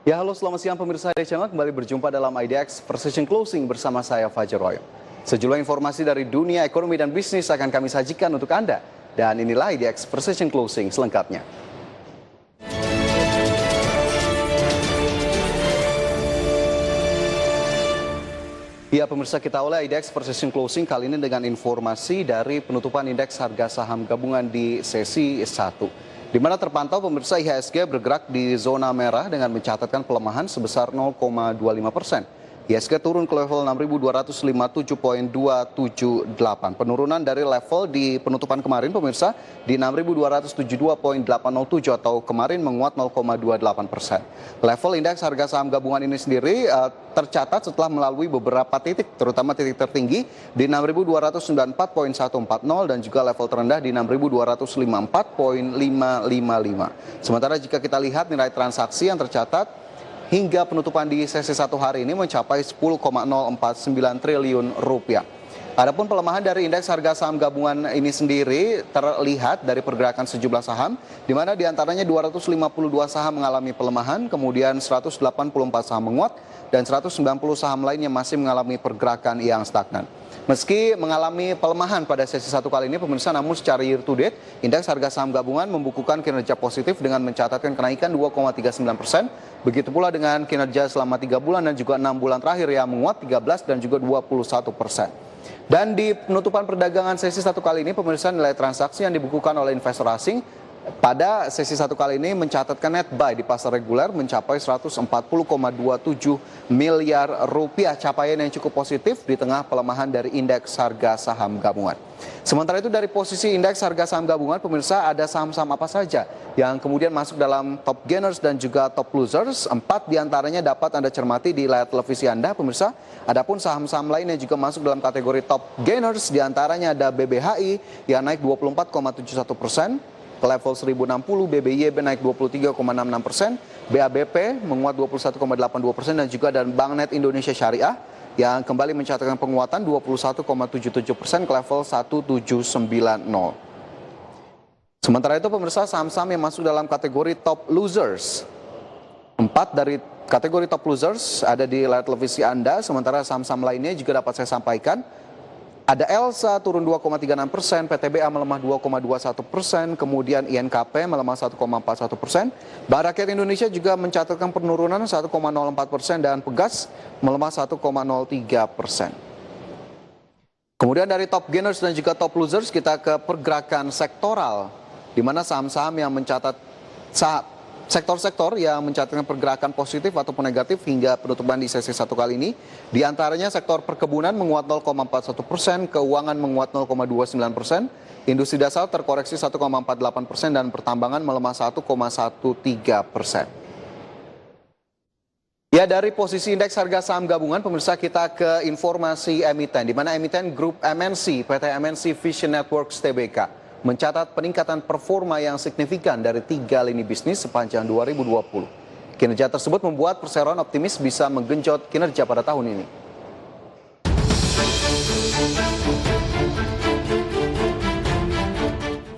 Ya, halo, selamat siang pemirsa IDX Channel. Kembali berjumpa dalam IDX Precision Closing bersama saya Fajar Royo. Sejumlah informasi dari dunia ekonomi dan bisnis akan kami sajikan untuk Anda. Dan inilah IDX Precision Closing selengkapnya. Ya, pemirsa, kita awali IDX Precision Closing kali ini dengan informasi dari penutupan indeks harga saham gabungan di sesi 1. Di mana terpantau pemirsa IHSG bergerak di zona merah dengan mencatatkan pelemahan sebesar 0,25%. IHSG turun ke level 6.257.278. Penurunan dari level di penutupan kemarin pemirsa di 6.272.807 atau kemarin menguat 0,28%. Level indeks harga saham gabungan ini sendiri tercatat setelah melalui beberapa titik, terutama titik tertinggi di 6.294.140 dan juga level terendah di 6.254.555. Sementara jika kita lihat nilai transaksi yang tercatat hingga penutupan di sesi 1 hari ini mencapai 10,049 triliun rupiah. Adapun pelemahan dari indeks harga saham gabungan ini sendiri terlihat dari pergerakan sejumlah saham, di mana diantaranya 252 saham mengalami pelemahan, kemudian 184 saham menguat, dan 190 saham lainnya masih mengalami pergerakan yang stagnan. Meski mengalami pelemahan pada sesi 1 kali ini pemirsa, namun secara year to date, indeks harga saham gabungan membukukan kinerja positif dengan mencatatkan kenaikan 2,39%. Begitu pula dengan kinerja selama 3 bulan dan juga 6 bulan terakhir yang menguat 13 dan juga 21%. Dan di penutupan perdagangan sesi 1 kali ini pemirsa, nilai transaksi yang dibukukan oleh investor asing pada sesi 1 kali ini mencatatkan net buy di pasar reguler mencapai 140,27 miliar rupiah, capaian yang cukup positif di tengah pelemahan dari indeks harga saham gabungan. Sementara itu dari posisi indeks harga saham gabungan pemirsa, ada saham-saham apa saja yang kemudian masuk dalam top gainers dan juga top losers. 4 diantaranya dapat Anda cermati di layar televisi Anda pemirsa. Adapun saham-saham lainnya juga masuk dalam kategori top gainers, diantaranya ada BBHI yang naik 24,71%. Ke level 1060, BBYB naik 23,66%, BABP menguat 21,82% dan juga dan Banknet Indonesia Syariah yang kembali mencatatkan penguatan 21,77% ke level 1790. Sementara itu pemirsa, saham-saham yang masuk dalam kategori top losers. 4 dari kategori top losers ada di layar televisi Anda, sementara saham-saham lainnya juga dapat saya sampaikan. Ada Elsa turun 2,36%, PTBA melemah 2,21%, kemudian INKP melemah 1,41%. Bank Rakyat Indonesia juga mencatatkan penurunan 1,04% dan Pegas melemah 1,03%. Kemudian dari top gainers dan juga top losers kita ke pergerakan sektoral, di mana saham-saham yang mencatat sektor-sektor yang mencatatkan pergerakan positif ataupun negatif hingga penutupan di sesi 1 kali ini. Di antaranya sektor perkebunan menguat 0,41%, keuangan menguat 0,29%, industri dasar terkoreksi 1,48% dan pertambangan melemah 1,13%. Ya, dari posisi indeks harga saham gabungan pemirsa, kita ke informasi emiten, di mana emiten grup MNC, PT MNC Vision Networks Tbk mencatat peningkatan performa yang signifikan dari 3 lini bisnis sepanjang 2020. Kinerja tersebut membuat perseroan optimis bisa menggenjot kinerja pada tahun ini.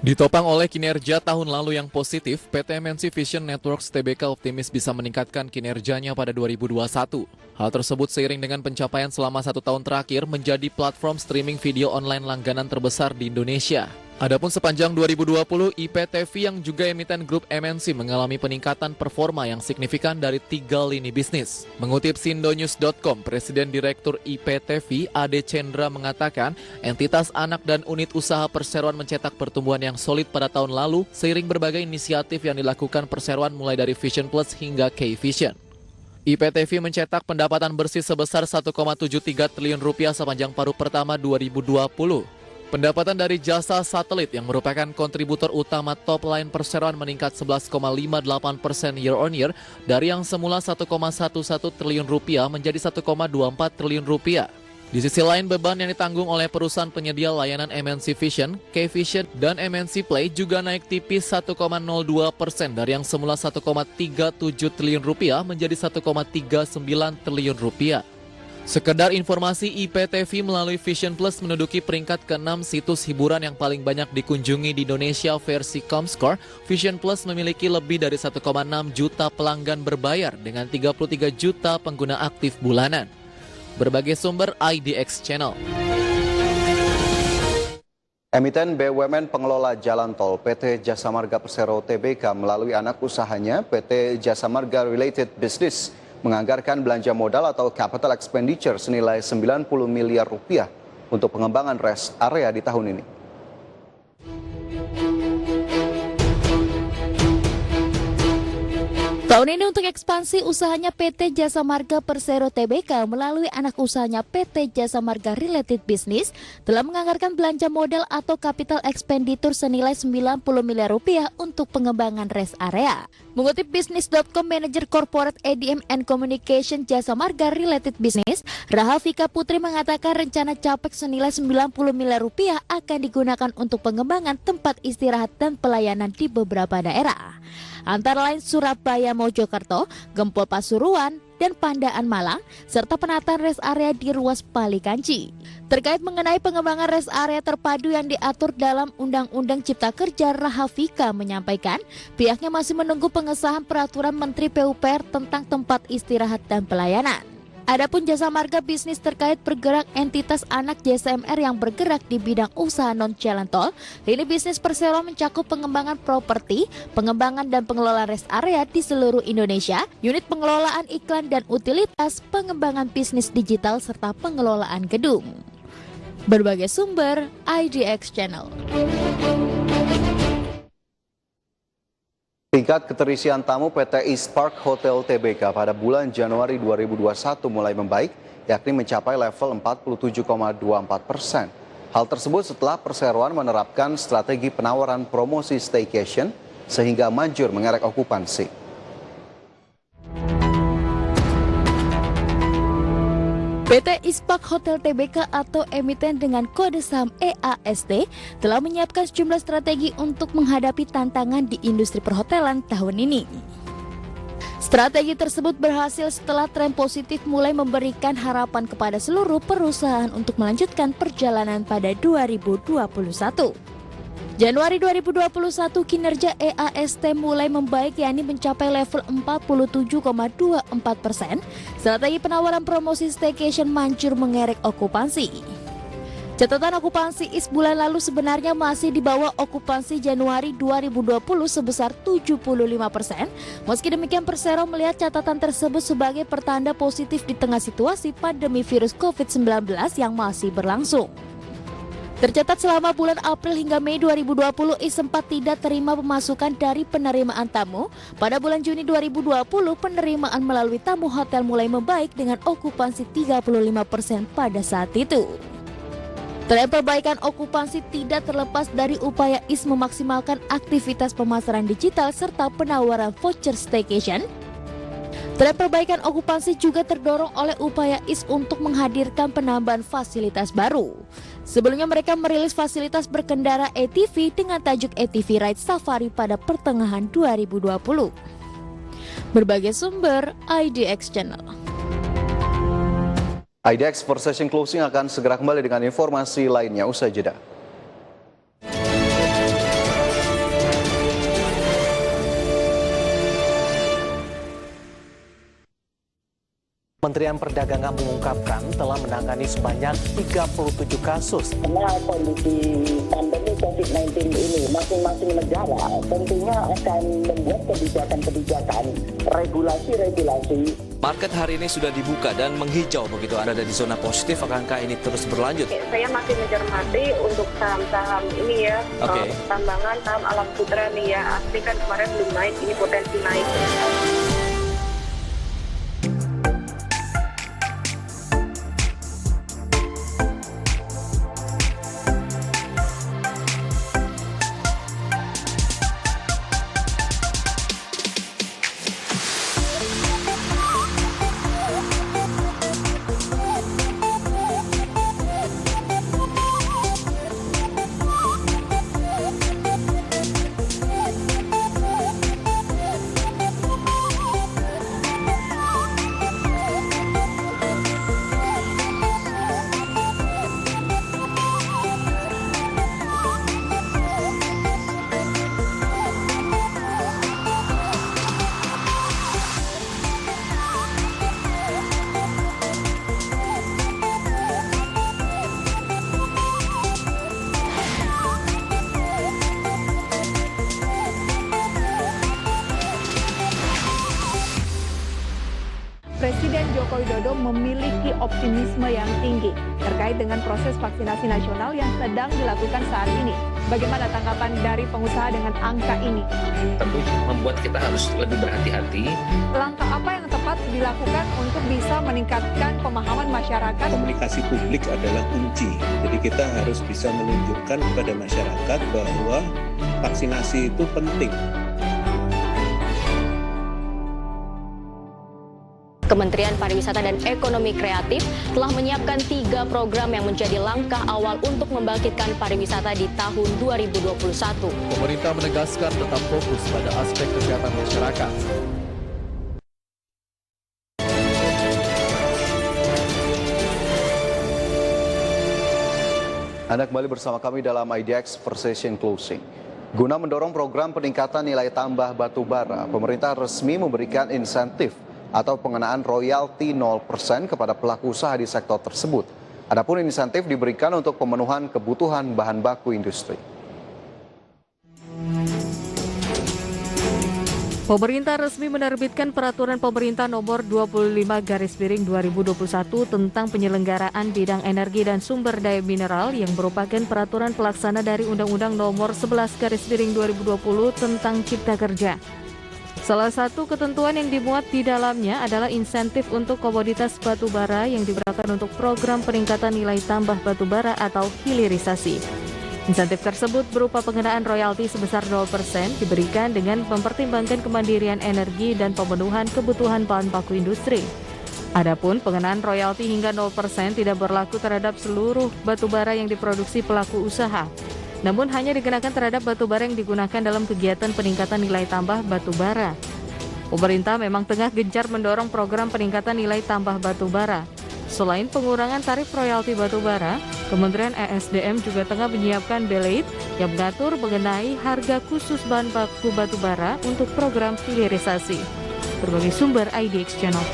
Ditopang oleh kinerja tahun lalu yang positif, PT MNC Vision Networks Tbk optimis bisa meningkatkan kinerjanya pada 2021. Hal tersebut seiring dengan pencapaian selama 1 tahun terakhir menjadi platform streaming video online langganan terbesar di Indonesia. Adapun sepanjang 2020, IPTV yang juga emiten grup MNC mengalami peningkatan performa yang signifikan dari 3 lini bisnis. Mengutip sindonews.com, Presiden Direktur IPTV Ade Cendra mengatakan entitas anak dan unit usaha perseroan mencetak pertumbuhan yang solid pada tahun lalu seiring berbagai inisiatif yang dilakukan perseroan mulai dari Vision Plus hingga K-Vision. IPTV mencetak pendapatan bersih sebesar 1,73 triliun rupiah sepanjang paruh pertama 2020. Pendapatan dari jasa satelit yang merupakan kontributor utama top line perseroan meningkat 11,58% year on year dari yang semula 1,11 triliun rupiah menjadi 1,24 triliun rupiah. Di sisi lain, beban yang ditanggung oleh perusahaan penyedia layanan MNC Vision, K-Vision, dan MNC Play juga naik tipis 1,02% dari yang semula 1,37 triliun rupiah menjadi 1,39 triliun rupiah. Sekedar informasi, IPTV melalui Vision Plus menduduki peringkat ke-6 situs hiburan yang paling banyak dikunjungi di Indonesia versi Comscore. Vision Plus memiliki lebih dari 1,6 juta pelanggan berbayar dengan 33 juta pengguna aktif bulanan. Berbagai sumber IDX Channel. Emiten BUMN pengelola jalan tol PT Jasa Marga Persero Tbk melalui anak usahanya PT Jasa Marga Related Business menganggarkan belanja modal atau capital expenditure senilai 90 miliar rupiah untuk pengembangan rest area di tahun ini. Tahun ini untuk ekspansi usahanya PT Jasa Marga Persero Tbk melalui anak usahanya PT Jasa Marga Related Business telah menganggarkan belanja modal atau capital expenditure senilai 90 miliar rupiah untuk pengembangan rest area. Mengutip bisnis.com, Manager Corporate ADM and Communication Jasa Marga Related Business, Rahavika Putri mengatakan rencana capex senilai 90 miliar rupiah akan digunakan untuk pengembangan tempat istirahat dan pelayanan di beberapa daerah. Antara lain Surabaya Mojokerto, Gempol Pasuruan, dan Pandaan Malang, serta penataan rest area di ruas Palikanci. Terkait mengenai pengembangan rest area terpadu yang diatur dalam Undang-Undang Cipta Kerja, Rahavika menyampaikan pihaknya masih menunggu pengesahan peraturan Menteri PUPR tentang tempat istirahat dan pelayanan. Adapun Jasa Marga Bisnis terkait bergerak entitas anak JSMR yang bergerak di bidang usaha non-jalan tol, lini bisnis Persero mencakup pengembangan properti, pengembangan dan pengelolaan rest area di seluruh Indonesia, unit pengelolaan iklan dan utilitas, pengembangan bisnis digital, serta pengelolaan gedung. Berbagai sumber, IDX Channel. Tingkat keterisian tamu PT East Park Hotel Tbk pada bulan Januari 2021 mulai membaik, yakni mencapai level 47,24%. Hal tersebut setelah perseroan menerapkan strategi penawaran promosi staycation sehingga manjur mengerek okupansi. PT East Park Hotel Tbk atau emiten dengan kode saham EAST telah menyiapkan sejumlah strategi untuk menghadapi tantangan di industri perhotelan tahun ini. Strategi tersebut berhasil setelah tren positif mulai memberikan harapan kepada seluruh perusahaan untuk melanjutkan perjalanan pada 2021. Januari 2021 kinerja EAST mulai membaik, yakni mencapai level 47,24%. Strategi penawaran promosi staycation manjur mengerek okupansi. Catatan okupansi IS bulan lalu sebenarnya masih di bawah okupansi Januari 2020 sebesar 75%. Meski demikian, Persero melihat catatan tersebut sebagai pertanda positif di tengah situasi pandemi virus COVID-19 yang masih berlangsung. Tercatat selama bulan April hingga Mei 2020, IS sempat tidak terima pemasukan dari penerimaan tamu. Pada bulan Juni 2020, penerimaan melalui tamu hotel mulai membaik dengan okupansi 35% pada saat itu. Tren perbaikan okupansi tidak terlepas dari upaya IS memaksimalkan aktivitas pemasaran digital serta penawaran voucher staycation. Tren perbaikan okupansi juga terdorong oleh upaya IS untuk menghadirkan penambahan fasilitas baru. Sebelumnya mereka merilis fasilitas berkendara ATV dengan tajuk ATV Ride Safari pada pertengahan 2020. Berbagai sumber, IDX Channel. IDX for Session Closing akan segera kembali dengan informasi lainnya usai jeda. Kementerian Perdagangan mengungkapkan telah menangani sebanyak 37 kasus. Karena kondisi pandemi COVID-19 ini, masing-masing negara tentunya akan membuat kebijakan-kebijakan, regulasi-regulasi. Market hari ini sudah dibuka dan menghijau begitu, Anda ada di zona positif, akankah ini terus berlanjut? Saya masih mencermati untuk saham-saham ini ya, tambangan, saham alam putra nih ya, asli kan kemarin belum naik, ini potensi naik. Presiden Joko Widodo memiliki optimisme yang tinggi terkait dengan proses vaksinasi nasional yang sedang dilakukan saat ini. Bagaimana tanggapan dari pengusaha dengan angka ini? Tentu membuat kita harus lebih berhati-hati. Langkah apa yang tepat dilakukan untuk bisa meningkatkan pemahaman masyarakat? Komunikasi publik adalah kunci. Jadi kita harus bisa menunjukkan kepada masyarakat bahwa vaksinasi itu penting. Kementerian Pariwisata dan Ekonomi Kreatif telah menyiapkan 3 program yang menjadi langkah awal untuk membangkitkan pariwisata di tahun 2021. Pemerintah menegaskan tetap fokus pada aspek kesehatan masyarakat. Anda kembali bersama kami dalam IDX Precision Closing. Guna mendorong program peningkatan nilai tambah batu bara, pemerintah resmi memberikan insentif atau pengenaan royalti 0% kepada pelaku usaha di sektor tersebut. Adapun insentif diberikan untuk pemenuhan kebutuhan bahan baku industri. Pemerintah resmi menerbitkan Peraturan Pemerintah Nomor 25/2021 tentang penyelenggaraan bidang energi dan sumber daya mineral yang merupakan peraturan pelaksana dari Undang-Undang Nomor 11/2020 tentang Cipta Kerja. Salah satu ketentuan yang dimuat di dalamnya adalah insentif untuk komoditas batu bara yang diberikan untuk program peningkatan nilai tambah batu bara atau hilirisasi. Insentif tersebut berupa pengenaan royalti sebesar 0% diberikan dengan mempertimbangkan kemandirian energi dan pemenuhan kebutuhan bahan baku industri. Adapun pengenaan royalti hingga 0% tidak berlaku terhadap seluruh batu bara yang diproduksi pelaku usaha. Namun hanya dikenakan terhadap batu bara yang digunakan dalam kegiatan peningkatan nilai tambah batu bara. Pemerintah memang tengah gencar mendorong program peningkatan nilai tambah batu bara. Selain pengurangan tarif royalti batu bara, Kementerian ESDM juga tengah menyiapkan beleit yang mengatur mengenai harga khusus bahan baku batu bara untuk program hilirisasi. Berbagai sumber IDX Channel.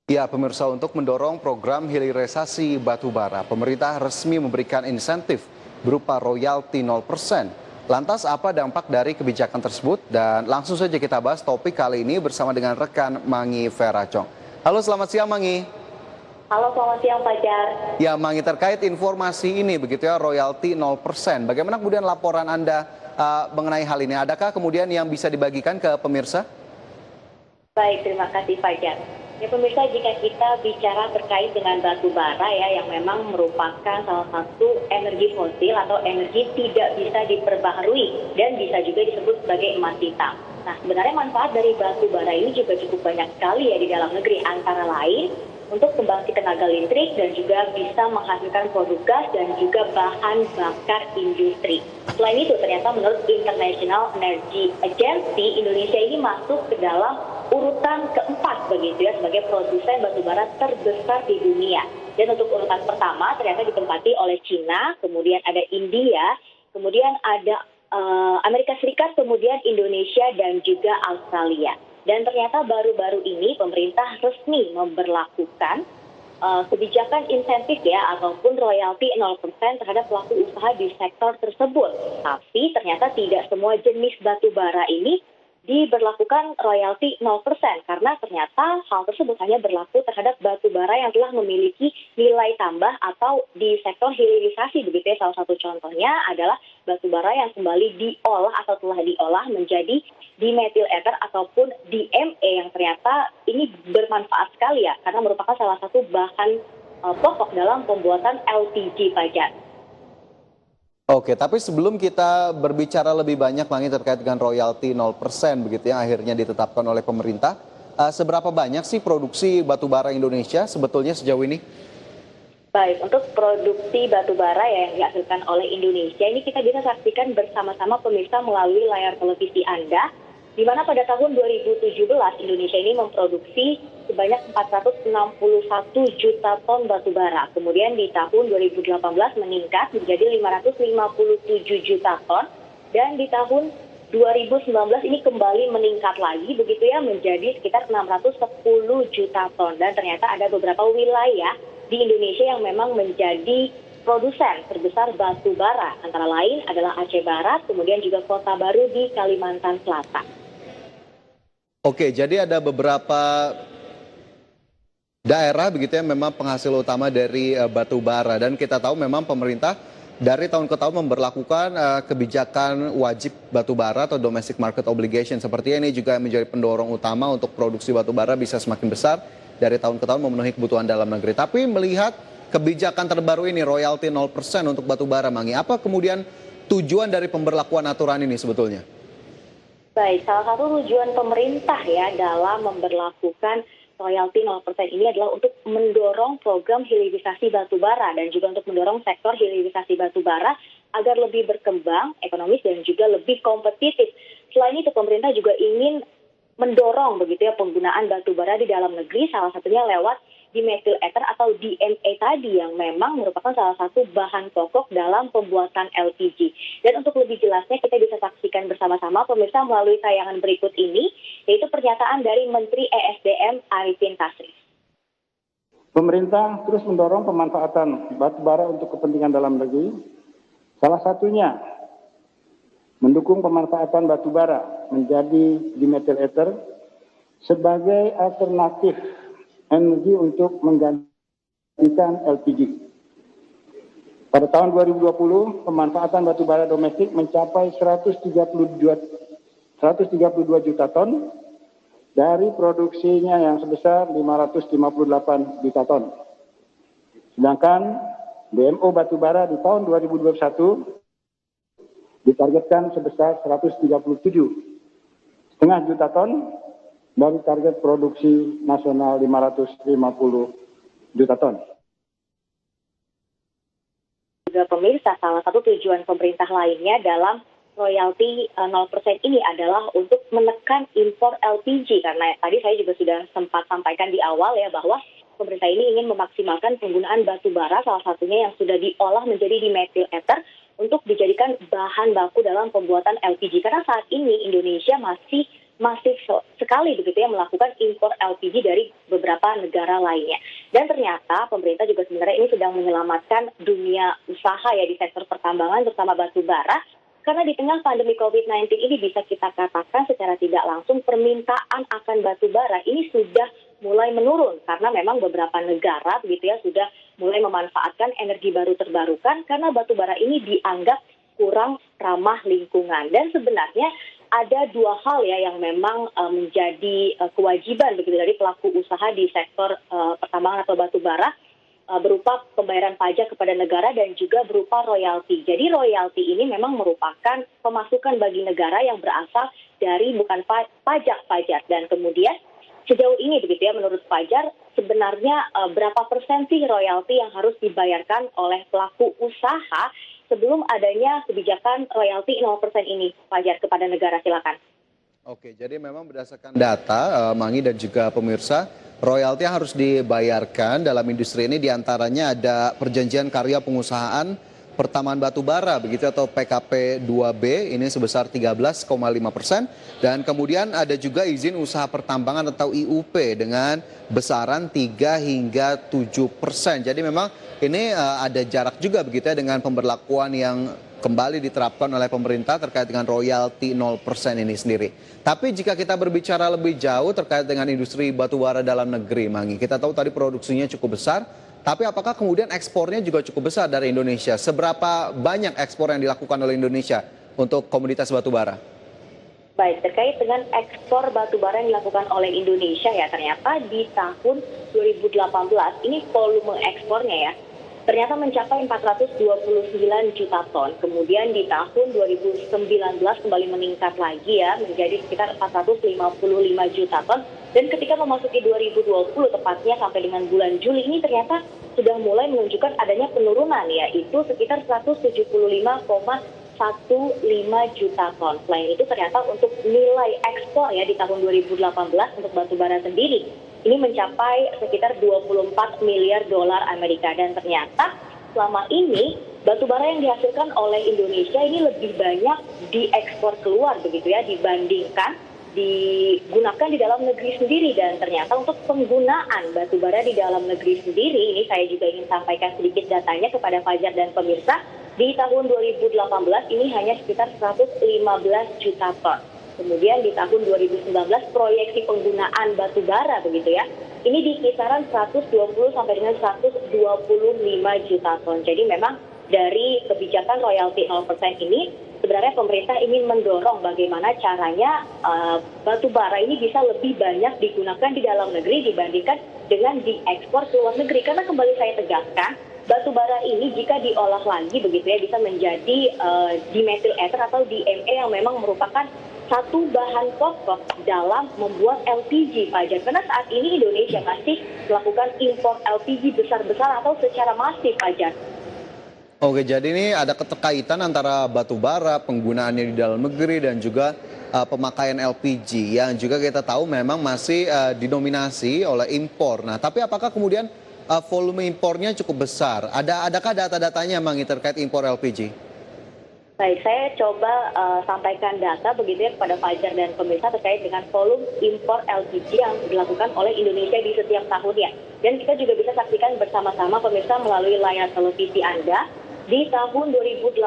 Ya, pemirsa, untuk mendorong program hilirisasi batu bara, pemerintah resmi memberikan insentif berupa royalti 0%. Lantas apa dampak dari kebijakan tersebut? Dan langsung saja kita bahas topik kali ini bersama dengan rekan Mangi Veracong. Halo, selamat siang Mangi. Halo, selamat siang Fajar. Ya Mangi, terkait informasi ini begitu ya, royalti 0%. Bagaimana kemudian laporan Anda mengenai hal ini? Adakah kemudian yang bisa dibagikan ke pemirsa? Baik, terima kasih Fajar. Ya pemirsa, jika kita bicara terkait dengan batu bara ya, yang memang merupakan salah satu energi fosil atau energi tidak bisa diperbaharui dan bisa juga disebut sebagai emas hitam. Nah, sebenarnya manfaat dari batu bara ini juga cukup banyak sekali ya di dalam negeri, antara lain untuk pembangkit tenaga listrik dan juga bisa menghasilkan produk gas dan juga bahan bakar industri. Selain itu, ternyata menurut International Energy Agency, Indonesia ini masuk ke dalam urutan keempat begitu ya, sebagai produsen batubara terbesar di dunia. Dan untuk urutan pertama ternyata ditempati oleh Cina, kemudian ada India, kemudian ada Amerika Serikat, kemudian Indonesia dan juga Australia. Dan ternyata baru-baru ini pemerintah resmi memberlakukan kebijakan insentif ya, ataupun royalti 0% terhadap pelaku usaha di sektor tersebut. Tapi ternyata tidak semua jenis batu bara ini diberlakukan royalti 0%, karena ternyata hal tersebut hanya berlaku terhadap batu bara yang telah memiliki nilai tambah atau di sektor hilirisasi begitu ya. Salah satu contohnya adalah batu bara yang kembali diolah atau telah diolah menjadi dimethyl ether ataupun DME, yang ternyata ini bermanfaat sekali ya, karena merupakan salah satu bahan pokok dalam pembuatan LPG Fajar. Oke, tapi sebelum kita berbicara lebih banyak Mangi terkait dengan royalti 0% begitu yang akhirnya ditetapkan oleh pemerintah, seberapa banyak sih produksi batubara Indonesia sebetulnya sejauh ini? Baik, untuk produksi batubara yang dihasilkan oleh Indonesia ini kita bisa saksikan bersama-sama pemirsa melalui layar televisi Anda, di mana pada tahun 2017 Indonesia ini memproduksi sebanyak 461 juta ton batubara. Kemudian di tahun 2018 meningkat menjadi 557 juta ton, dan di tahun 2019 ini kembali meningkat lagi begitu ya, menjadi sekitar 610 juta ton. Dan ternyata ada beberapa wilayah di Indonesia yang memang menjadi produsen terbesar batu bara, antara lain adalah Aceh Barat, kemudian juga Kota Baru di Kalimantan Selatan. Oke, jadi ada beberapa daerah begitu ya memang penghasil utama dari batu bara, dan kita tahu memang pemerintah dari tahun ke tahun memberlakukan kebijakan wajib batu bara atau domestic market obligation. Seperti ini juga menjadi pendorong utama untuk produksi batu bara bisa semakin besar dari tahun ke tahun memenuhi kebutuhan dalam negeri. Tapi melihat kebijakan terbaru ini royalti 0% untuk batu bara, Mangi, apa kemudian tujuan dari pemberlakuan aturan ini sebetulnya? Baik, salah satu tujuan pemerintah ya dalam memberlakukan royalti 0% ini adalah untuk mendorong program hilirisasi batu bara dan juga untuk mendorong sektor hilirisasi batu bara agar lebih berkembang ekonomis dan juga lebih kompetitif. Selain itu pemerintah juga ingin mendorong begitu ya penggunaan batu bara di dalam negeri, salah satunya lewat dimethyl ether atau DME tadi yang memang merupakan salah satu bahan pokok dalam pembuatan LPG. Dan untuk lebih jelasnya kita bisa saksikan bersama-sama pemirsa melalui tayangan berikut ini, yaitu pernyataan dari Menteri ESDM Arifin Tasrif. Pemerintah terus mendorong pemanfaatan batu bara untuk kepentingan dalam negeri. Salah satunya mendukung pemanfaatan batu bara menjadi dimethyl ether sebagai alternatif energi untuk menggantikan LPG. Pada tahun 2020, pemanfaatan batu bara domestik mencapai 132 juta ton dari produksinya yang sebesar 558 juta ton. Sedangkan DMO batu bara di tahun 2021 ditargetkan sebesar 137,5 juta ton dari target produksi nasional 550 juta ton. Juga pemirsa, salah satu tujuan pemerintah lainnya dalam royalti 0% ini adalah untuk menekan impor LPG. Karena tadi saya juga sudah sempat sampaikan di awal ya bahwa pemerintah ini ingin memaksimalkan penggunaan batu bara, salah satunya yang sudah diolah menjadi dimethyl ether untuk dijadikan bahan baku dalam pembuatan LPG. Karena saat ini Indonesia masih sekali begitu ya melakukan impor LPG dari beberapa negara lainnya. Dan ternyata pemerintah juga sebenarnya ini sedang menyelamatkan dunia usaha ya di sektor pertambangan terutama batu bara. Karena di tengah pandemi COVID-19 ini bisa kita katakan secara tidak langsung permintaan akan batu bara ini sudah mulai menurun. Karena memang beberapa negara begitu ya sudah mulai memanfaatkan energi baru terbarukan karena batu bara ini dianggap kurang ramah lingkungan. Dan sebenarnya ada dua hal ya yang memang menjadi kewajiban begitu dari pelaku usaha di sektor pertambangan atau batu bara berupa pembayaran pajak kepada negara dan juga berupa royalti. Jadi royalti ini memang merupakan pemasukan bagi negara yang berasal dari bukan pajak dan kemudian sejauh ini begitu ya menurut Fajar sebenarnya berapa persen sih royalti yang harus dibayarkan oleh pelaku usaha sebelum adanya kebijakan royalti 0% ini, Fajar, kepada negara, silakan. Oke, jadi memang berdasarkan data, Mangi dan juga pemirsa, royalti yang harus dibayarkan dalam industri ini diantaranya ada perjanjian karya pengusahaan pertambangan batu bara begitu atau PKP 2B ini sebesar 13,5%, dan kemudian ada juga izin usaha pertambangan atau IUP dengan besaran 3 hingga 7%. Jadi memang ini ada jarak juga begitu ya dengan pemberlakuan yang kembali diterapkan oleh pemerintah terkait dengan royalti 0% ini sendiri. Tapi jika kita berbicara lebih jauh terkait dengan industri batu bara dalam negeri, Mangi, kita tahu tadi produksinya cukup besar. Tapi apakah kemudian ekspornya juga cukup besar dari Indonesia? Seberapa banyak ekspor yang dilakukan oleh Indonesia untuk komoditas batu bara? Baik, terkait dengan ekspor batu bara yang dilakukan oleh Indonesia ya, ternyata di tahun 2018 ini volume ekspornya ya, ternyata mencapai 429 juta ton. Kemudian di tahun 2019 kembali meningkat lagi ya, menjadi sekitar 455 juta ton. Dan ketika memasuki 2020 tepatnya sampai dengan bulan Juli ini ternyata sudah mulai menunjukkan adanya penurunan yaitu sekitar 175,15 juta ton. Selain itu ternyata untuk nilai ekspor ya di tahun 2018 untuk batu bara sendiri ini mencapai sekitar 24 miliar dolar Amerika. Dan ternyata selama ini batu bara yang dihasilkan oleh Indonesia ini lebih banyak diekspor keluar begitu ya dibandingkan digunakan di dalam negeri sendiri. Dan ternyata untuk penggunaan batu bara di dalam negeri sendiri ini saya juga ingin sampaikan sedikit datanya kepada Fajar dan pemirsa. Di tahun 2018 ini hanya sekitar 115 juta ton. Kemudian di tahun 2019 proyeksi penggunaan batu bara begitu ya, ini di kisaran 120 sampai dengan 125 juta ton. Jadi memang dari kebijakan royalti 0% ini sebenarnya pemerintah ingin mendorong bagaimana caranya batu bara ini bisa lebih banyak digunakan di dalam negeri dibandingkan dengan diekspor ke luar negeri. Karena kembali saya tegaskan, batu bara ini jika diolah lagi begitu ya bisa menjadi dimethyl ether atau DME yang memang merupakan satu bahan pokok dalam membuat LPG, Pak Jar. Karena saat ini Indonesia masih melakukan impor LPG besar-besar atau secara masif, Pak Jar. Oke, jadi ini ada keterkaitan antara batu bara, penggunaannya di dalam negeri dan juga pemakaian LPG yang juga kita tahu memang masih didominasi oleh impor. Nah, tapi apakah kemudian volume impornya cukup besar? Adakah data-datanya Mangi terkait impor LPG? Baik, saya coba sampaikan data begitu ya kepada Fajar dan pemirsa terkait dengan volume impor LPG yang dilakukan oleh Indonesia di setiap tahunnya. Dan kita juga bisa saksikan bersama-sama pemirsa melalui layar televisi Anda. Di tahun 2018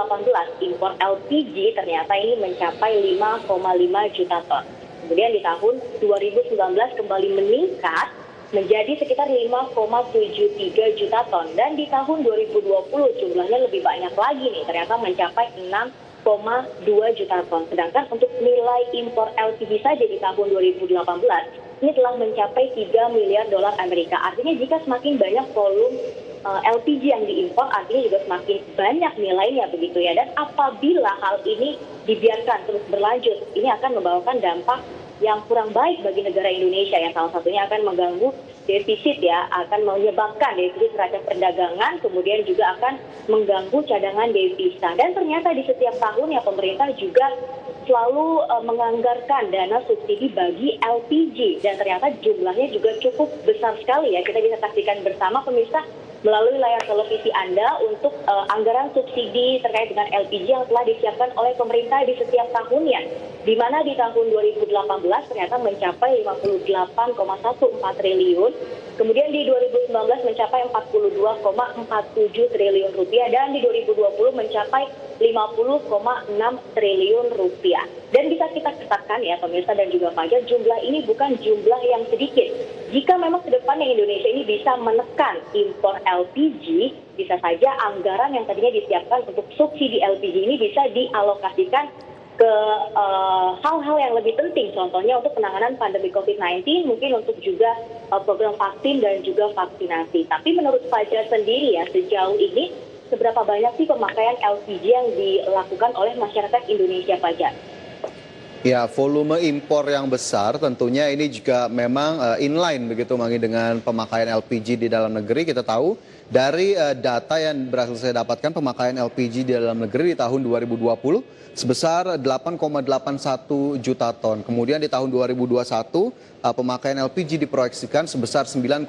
impor LPG ternyata ini mencapai 5,5 juta ton. Kemudian di tahun 2019 kembali meningkat menjadi sekitar 5,73 juta ton. Dan di tahun 2020 jumlahnya lebih banyak lagi nih, ternyata mencapai 6,2 juta ton. Sedangkan untuk nilai impor LPG saja di tahun 2018 ini telah mencapai 3 miliar dolar Amerika. Artinya jika semakin banyak volume LPG yang diimpor, artinya juga semakin banyak nilainya begitu ya. Dan apabila hal ini dibiarkan terus berlanjut, ini akan membawakan dampak yang kurang baik bagi negara Indonesia, yang salah satunya akan mengganggu defisit ya, akan menyebabkan defisit neraca perdagangan, kemudian juga akan mengganggu cadangan devisa. Dan ternyata di setiap tahun ya pemerintah juga selalu menganggarkan dana subsidi bagi LPG, dan ternyata jumlahnya juga cukup besar sekali ya. Kita bisa saksikan bersama pemirsa melalui layar televisi Anda untuk anggaran subsidi terkait dengan LPG yang telah disiapkan oleh pemerintah di setiap tahunnya. Di mana di tahun 2018 ternyata mencapai 58,14 triliun, kemudian di 2019 mencapai 42,47 triliun rupiah, dan di 2020 mencapai 50,6 triliun rupiah. Dan bisa kita katakan ya pemirsa dan juga Fajar, jumlah ini bukan jumlah yang sedikit. Jika memang ke depannya Indonesia ini bisa menekan impor LPG, bisa saja anggaran yang tadinya disiapkan untuk subsidi LPG ini bisa dialokasikan ke hal-hal yang lebih penting, contohnya untuk penanganan pandemi COVID-19, mungkin untuk juga program vaksin dan juga vaksinasi. Tapi menurut Fajar sendiri ya, sejauh ini seberapa banyak sih pemakaian LPG yang dilakukan oleh masyarakat Indonesia, Fajar? Ya, volume impor yang besar tentunya ini juga memang inline begitu Mangi dengan pemakaian LPG di dalam negeri. Kita tahu dari data yang berhasil saya dapatkan, pemakaian LPG di dalam negeri di tahun 2020 sebesar 8,81 juta ton. Kemudian di tahun 2021 pemakaian LPG diproyeksikan sebesar 9,51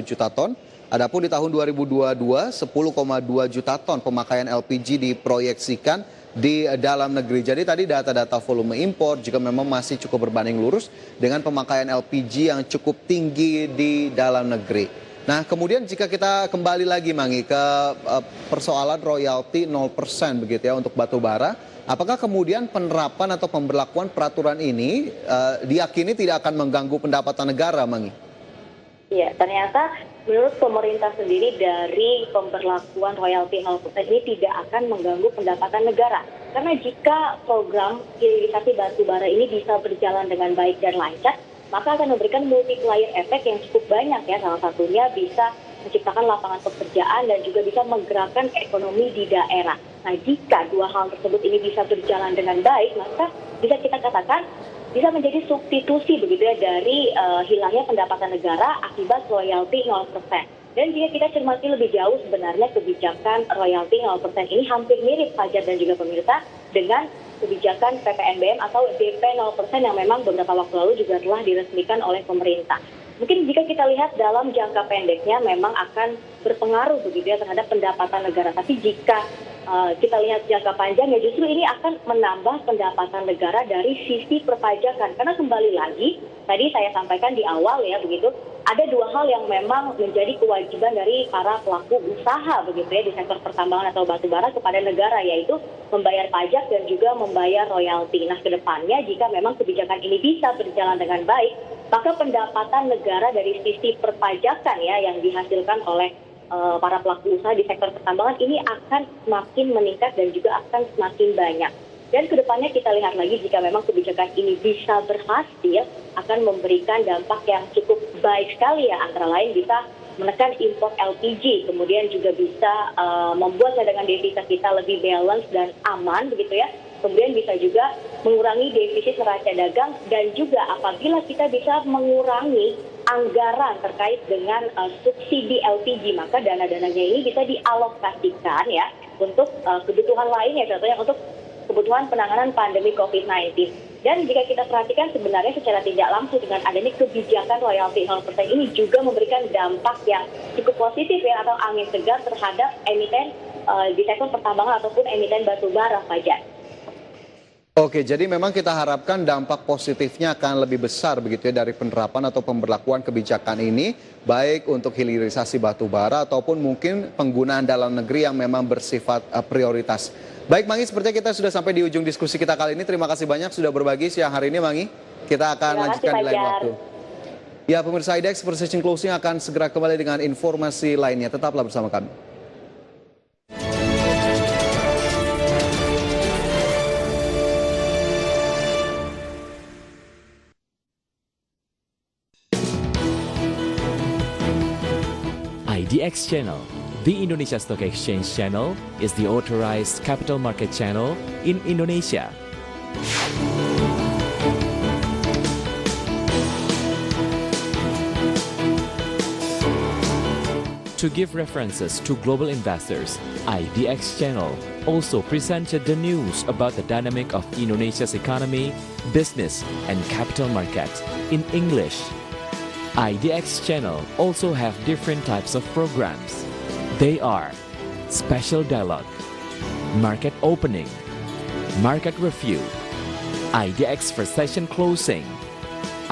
juta ton. Adapun di tahun 2022 10,2 juta ton pemakaian LPG diproyeksikan di dalam negeri. Jadi tadi data-data volume impor juga memang masih cukup berbanding lurus dengan pemakaian LPG yang cukup tinggi di dalam negeri. Nah, kemudian jika kita kembali lagi Mangi ke persoalan royalti 0% begitu ya untuk batu bara, apakah kemudian penerapan atau pemberlakuan peraturan ini diyakini tidak akan mengganggu pendapatan negara, Mangi? Iya, ternyata menurut pemerintah sendiri dari pemberlakuan royalti 0% ini tidak akan mengganggu pendapatan negara. Karena jika program hilirisasi batu bara ini bisa berjalan dengan baik dan lancar, maka akan memberikan multiplier efek yang cukup banyak ya. Salah satunya bisa menciptakan lapangan pekerjaan dan juga bisa menggerakkan ekonomi di daerah. Nah, jika dua hal tersebut ini bisa berjalan dengan baik, maka bisa kita katakan bisa menjadi substitusi begitu ya dari hilangnya pendapatan negara akibat royalti 0%. Dan jika kita cermati lebih jauh, sebenarnya kebijakan royalti 0% ini hampir mirip Fajar dan juga pemirsa dengan kebijakan PPNBM atau DP 0% yang memang beberapa waktu lalu juga telah diresmikan oleh pemerintah. Mungkin jika kita lihat dalam jangka pendeknya memang akan berpengaruh begitu ya terhadap pendapatan negara. Tapi jika kita lihat jangka panjang ya justru ini akan menambah pendapatan negara dari sisi perpajakan. Karena kembali lagi, tadi saya sampaikan di awal ya begitu, ada dua hal yang memang menjadi kewajiban dari para pelaku usaha begitu ya di sektor pertambangan atau batubara kepada negara, yaitu membayar pajak dan juga membayar royalti. Nah, kedepannya jika memang kebijakan ini bisa berjalan dengan baik, maka pendapatan negara dari sisi perpajakan ya yang dihasilkan oleh para pelaku usaha di sektor pertambangan ini akan semakin meningkat dan juga akan semakin banyak. Dan kedepannya kita lihat lagi jika memang kebijakan ini bisa berhasil, akan memberikan dampak yang cukup baik sekali ya, antara lain bisa menekan impor LPG, kemudian juga bisa membuat cadangan devisa kita lebih balance dan aman begitu ya. Kemudian bisa juga mengurangi defisit neraca dagang, dan juga apabila kita bisa mengurangi anggaran terkait dengan subsidi LPG, maka dana-dananya ini bisa dialokasikan ya untuk kebutuhan lainnya, contohnya untuk kebutuhan penanganan pandemi COVID-19. Dan jika kita perhatikan sebenarnya secara tidak langsung dengan adanya kebijakan royalti 0% ini juga memberikan dampak yang cukup positif ya, atau angin segar terhadap emiten di sektor pertambangan ataupun emiten batubara, Fajar. Oke, jadi memang kita harapkan dampak positifnya akan lebih besar begitu ya dari penerapan atau pemberlakuan kebijakan ini, baik untuk hilirisasi batubara ataupun mungkin penggunaan dalam negeri yang memang bersifat prioritas. Baik Mangi, sepertinya kita sudah sampai di ujung diskusi kita kali ini. Terima kasih banyak sudah berbagi siang hari ini Mangi. Kita akan lanjutkan di lain waktu. Ya, pemirsa IDX Precision Closing akan segera kembali dengan informasi lainnya. Tetaplah bersama kami. IDX Channel, the Indonesia Stock Exchange channel, is the authorized capital market channel in Indonesia. To give references to global investors, IDX Channel also presented the news about the dynamic of Indonesia's economy, business, and capital market in English. IDX Channel also have different types of programs. They are Special Dialogue, Market Opening, Market Review, IDX First Session Closing,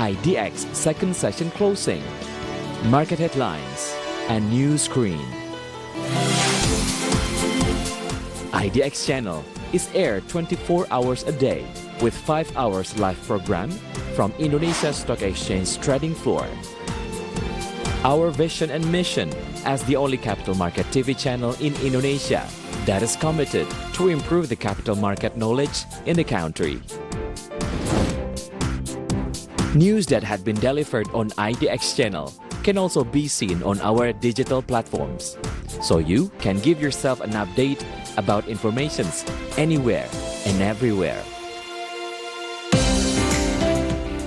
IDX Second Session Closing, Market Headlines, and News Screen. IDX Channel is aired 24 hours a day with 5 hours live program from Indonesia Stock Exchange trading floor. Our vision and mission as the only capital market TV channel in Indonesia that is committed to improve the capital market knowledge in the country. News that had been delivered on IDX Channel can also be seen on our digital platforms, so you can give yourself an update about informations anywhere and everywhere.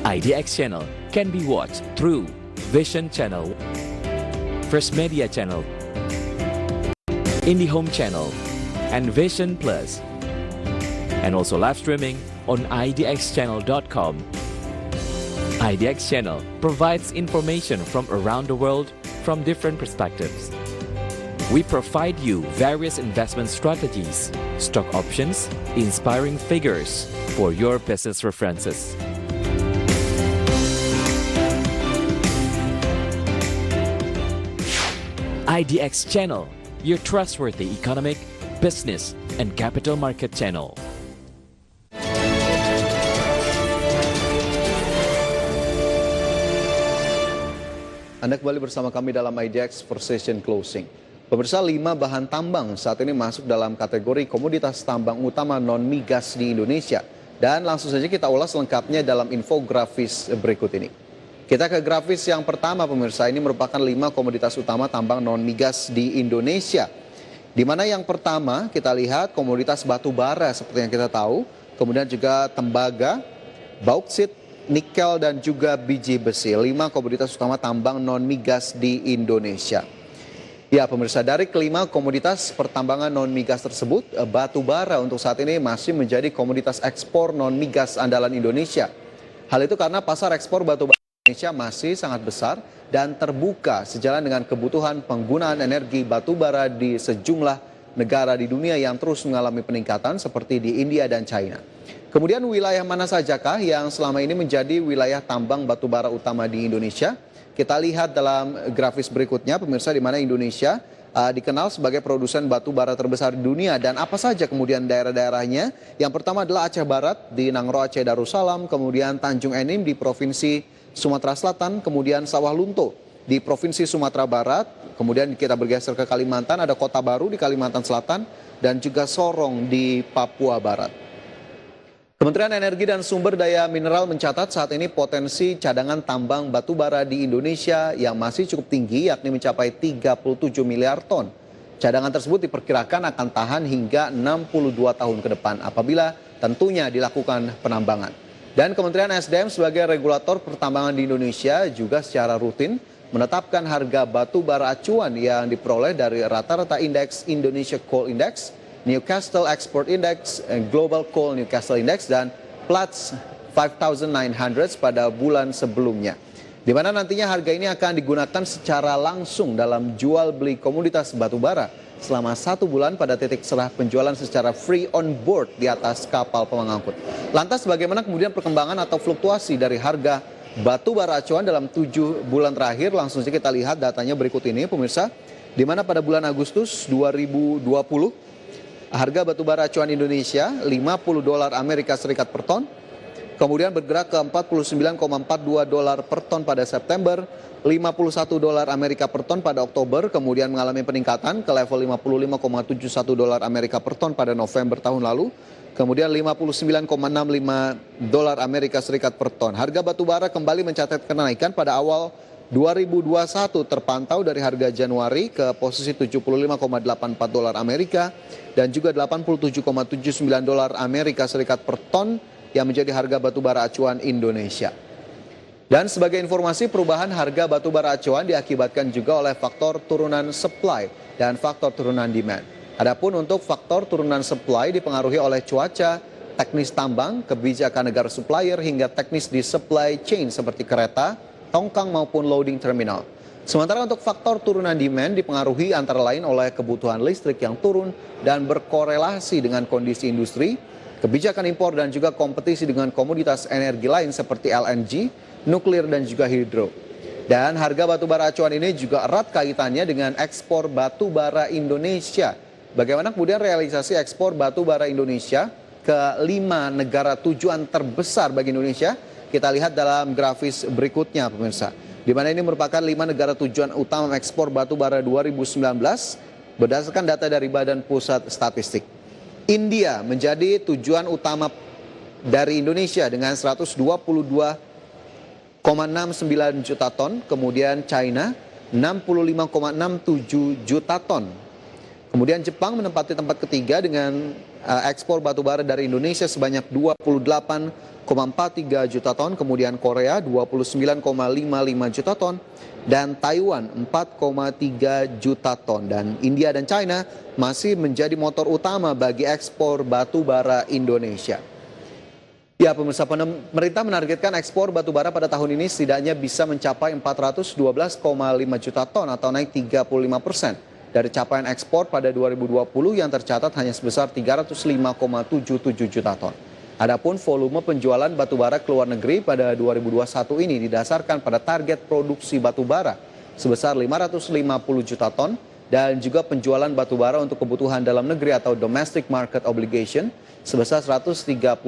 IDX Channel can be watched through Vision Channel, First Media Channel, IndiHome Channel, and Vision Plus, and also live streaming on idxchannel.com. IDX Channel provides information from around the world from different perspectives. We provide you various investment strategies, stock options, inspiring figures for your business references. IDX Channel, your trustworthy economic, business, and capital market channel. Anda kembali bersama kami dalam IDX Precision Closing. Pemirsa, 5 bahan tambang saat ini masuk dalam kategori komoditas tambang utama non-migas di Indonesia. Dan langsung saja kita ulas lengkapnya dalam infografis berikut ini. Kita ke grafis yang pertama pemirsa, ini merupakan 5 komoditas utama tambang non-migas di Indonesia. Di mana yang pertama kita lihat komoditas batu bara seperti yang kita tahu, kemudian juga tembaga, bauksit, nikel dan juga biji besi. 5 komoditas utama tambang non-migas di Indonesia. Ya pemirsa, dari kelima komoditas pertambangan non-migas tersebut, batu bara untuk saat ini masih menjadi komoditas ekspor non-migas andalan Indonesia. Hal itu karena pasar ekspor batu bara Indonesia masih sangat besar dan terbuka sejalan dengan kebutuhan penggunaan energi batu bara di sejumlah negara di dunia yang terus mengalami peningkatan seperti di India dan China. Kemudian wilayah mana sajakah yang selama ini menjadi wilayah tambang batu bara utama di Indonesia? Kita lihat dalam grafis berikutnya pemirsa, di mana Indonesia dikenal sebagai produsen batu bara terbesar di dunia, dan apa saja kemudian daerah-daerahnya. Yang pertama adalah Aceh Barat di Nangro Aceh Darussalam, kemudian Tanjung Enim di Provinsi Sumatera Selatan, kemudian Sawah Lunto di Provinsi Sumatera Barat, kemudian kita bergeser ke Kalimantan, ada Kota Baru di Kalimantan Selatan, dan juga Sorong di Papua Barat. Kementerian Energi dan Sumber Daya Mineral mencatat saat ini potensi cadangan tambang batu bara di Indonesia yang masih cukup tinggi, yakni mencapai 37 miliar ton. Cadangan tersebut diperkirakan akan tahan hingga 62 tahun ke depan apabila tentunya dilakukan penambangan. Dan Kementerian SDM sebagai regulator pertambangan di Indonesia juga secara rutin menetapkan harga batu bara acuan yang diperoleh dari rata-rata indeks Indonesia Coal Index, Newcastle Export Index, Global Coal Newcastle Index, dan Platts 5,900 pada bulan sebelumnya. Di mana nantinya harga ini akan digunakan secara langsung dalam jual beli komoditas batu bara selama 1 bulan pada titik serah penjualan secara free on board di atas kapal pengangkut. Lantas bagaimana kemudian perkembangan atau fluktuasi dari harga batu bara acuan dalam 7 bulan terakhir? Langsung saja kita lihat datanya berikut ini pemirsa. Di mana pada bulan Agustus 2020 harga batu bara acuan Indonesia $50 Amerika Serikat per ton, kemudian bergerak ke $49,42 per ton pada September, $51 Amerika per ton pada Oktober, kemudian mengalami peningkatan ke level $55,71 Amerika per ton pada November tahun lalu, kemudian $59,65 Amerika Serikat per ton. Harga batu bara kembali mencatat kenaikan pada awal 2021, terpantau dari harga Januari ke posisi $75,84 Amerika dan juga $87,79 Amerika Serikat per ton yang menjadi harga batu bara acuan Indonesia. Dan sebagai informasi, perubahan harga batu bara acuan diakibatkan juga oleh faktor turunan supply dan faktor turunan demand. Adapun untuk faktor turunan supply dipengaruhi oleh cuaca, teknis tambang, kebijakan negara supplier hingga teknis di supply chain seperti kereta, tongkang maupun loading terminal. Sementara untuk faktor turunan demand dipengaruhi antara lain oleh kebutuhan listrik yang turun dan berkorelasi dengan kondisi industri, kebijakan impor dan juga kompetisi dengan komoditas energi lain seperti LNG, nuklir dan juga hidro. Dan harga batu bara acuan ini juga erat kaitannya dengan ekspor batu bara Indonesia. Bagaimana kemudian realisasi ekspor batu bara Indonesia ke 5 negara tujuan terbesar bagi Indonesia? Kita lihat dalam grafis berikutnya pemirsa, di mana ini merupakan 5 negara tujuan utama ekspor batu bara 2019 berdasarkan data dari Badan Pusat Statistik. India menjadi tujuan utama dari Indonesia dengan 122,69 juta ton, kemudian China 65,67 juta ton. Kemudian Jepang menempati tempat ketiga dengan ekspor batu bara dari Indonesia sebanyak 28,43 juta ton, kemudian Korea 29,55 juta ton, dan Taiwan 4,3 juta ton. Dan India dan China masih menjadi motor utama bagi ekspor batu bara Indonesia. Ya pemirsa, pemerintah menargetkan ekspor batu bara pada tahun ini setidaknya bisa mencapai 412,5 juta ton atau naik 35% dari capaian ekspor pada 2020 yang tercatat hanya sebesar 305,77 juta ton. Adapun volume penjualan batu bara ke luar negeri pada 2021 ini didasarkan pada target produksi batu bara sebesar 550 juta ton dan juga penjualan batu bara untuk kebutuhan dalam negeri atau domestic market obligation sebesar 137,5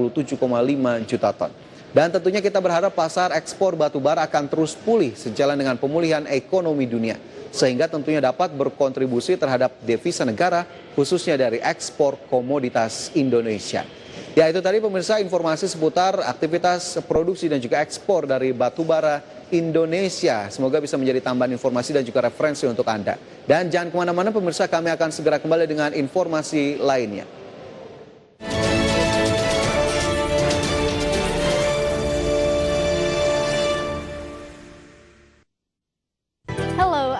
juta ton. Dan tentunya kita berharap pasar ekspor batu bara akan terus pulih sejalan dengan pemulihan ekonomi dunia, sehingga tentunya dapat berkontribusi terhadap devisa negara, khususnya dari ekspor komoditas Indonesia. Ya itu tadi pemirsa informasi seputar aktivitas produksi dan juga ekspor dari batu bara Indonesia. Semoga bisa menjadi tambahan informasi dan juga referensi untuk Anda. Dan jangan kemana-mana pemirsa, kami akan segera kembali dengan informasi lainnya.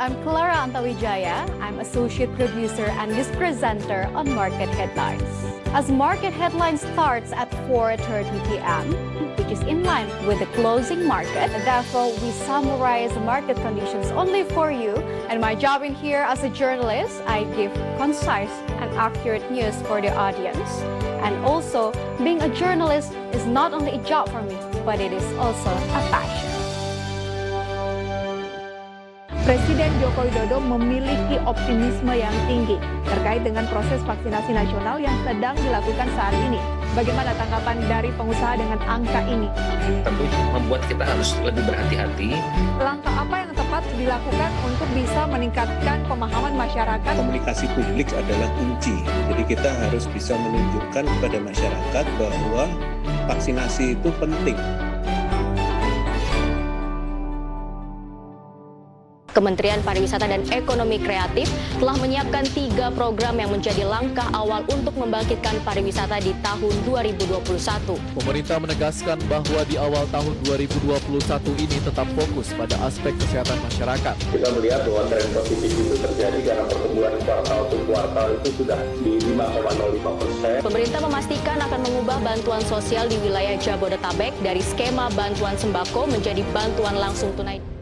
I'm Clara Antawijaya. I'm associate producer and news presenter on Market Headlines. As Market Headlines starts at 4:30 p.m., which is in line with the closing market, therefore we summarize market conditions only for you. And my job in here as a journalist, I give concise and and accurate news for the audience. And also, being a journalist is not only a job for me, but it is also a passion. Presiden Joko Widodo memiliki optimisme yang tinggi terkait dengan proses vaksinasi nasional yang sedang dilakukan saat ini. Bagaimana tanggapan dari pengusaha dengan angka ini? Tentu membuat kita harus lebih berhati-hati. Langkah apa yang tepat dilakukan untuk bisa meningkatkan pemahaman masyarakat? Komunikasi publik adalah kunci. Jadi kita harus bisa menunjukkan kepada masyarakat bahwa vaksinasi itu penting. Kementerian Pariwisata dan Ekonomi Kreatif telah menyiapkan 3 program yang menjadi langkah awal untuk membangkitkan pariwisata di tahun 2021. Pemerintah menegaskan bahwa di awal tahun 2021 ini tetap fokus pada aspek kesehatan masyarakat. Kita melihat bahwa tren positif itu terjadi karena pertumbuhan kuartal ke kuartal itu sudah di 5,05%. Pemerintah memastikan akan mengubah bantuan sosial di wilayah Jabodetabek dari skema bantuan sembako menjadi bantuan langsung tunai.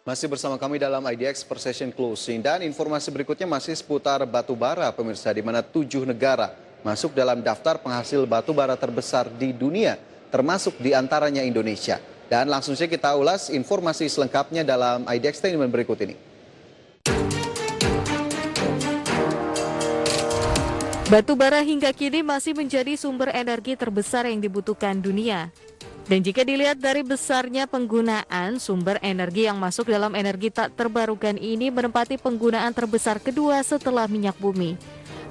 Masih bersama kami dalam IDX per session closing dan informasi berikutnya masih seputar batu bara pemirsa, di mana 7 negara masuk dalam daftar penghasil batu bara terbesar di dunia, termasuk diantaranya Indonesia. Dan langsung saja kita ulas informasi selengkapnya dalam IDX Statement berikut ini. Batu bara hingga kini masih menjadi sumber energi terbesar yang dibutuhkan dunia. Dan jika dilihat dari besarnya penggunaan, sumber energi yang masuk dalam energi tak terbarukan ini menempati penggunaan terbesar kedua setelah minyak bumi.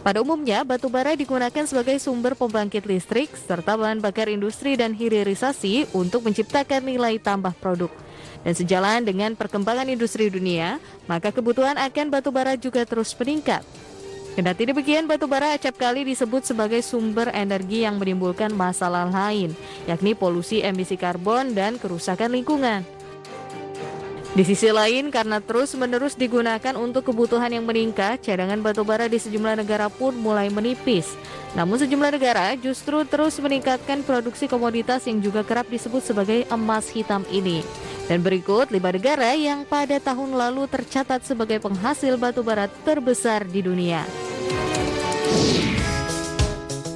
Pada umumnya, batu bara digunakan sebagai sumber pembangkit listrik, serta bahan bakar industri dan hilirisasi untuk menciptakan nilai tambah produk. Dan sejalan dengan perkembangan industri dunia, maka kebutuhan akan batu bara juga terus meningkat. Kendati demikian, batu bara acap kali disebut sebagai sumber energi yang menimbulkan masalah lain, yakni polusi emisi karbon dan kerusakan lingkungan. Di sisi lain, karena terus-menerus digunakan untuk kebutuhan yang meningkat, cadangan batu bara di sejumlah negara pun mulai menipis. Namun sejumlah negara justru terus meningkatkan produksi komoditas yang juga kerap disebut sebagai emas hitam ini. Dan berikut 5 negara yang pada tahun lalu tercatat sebagai penghasil batu bara terbesar di dunia.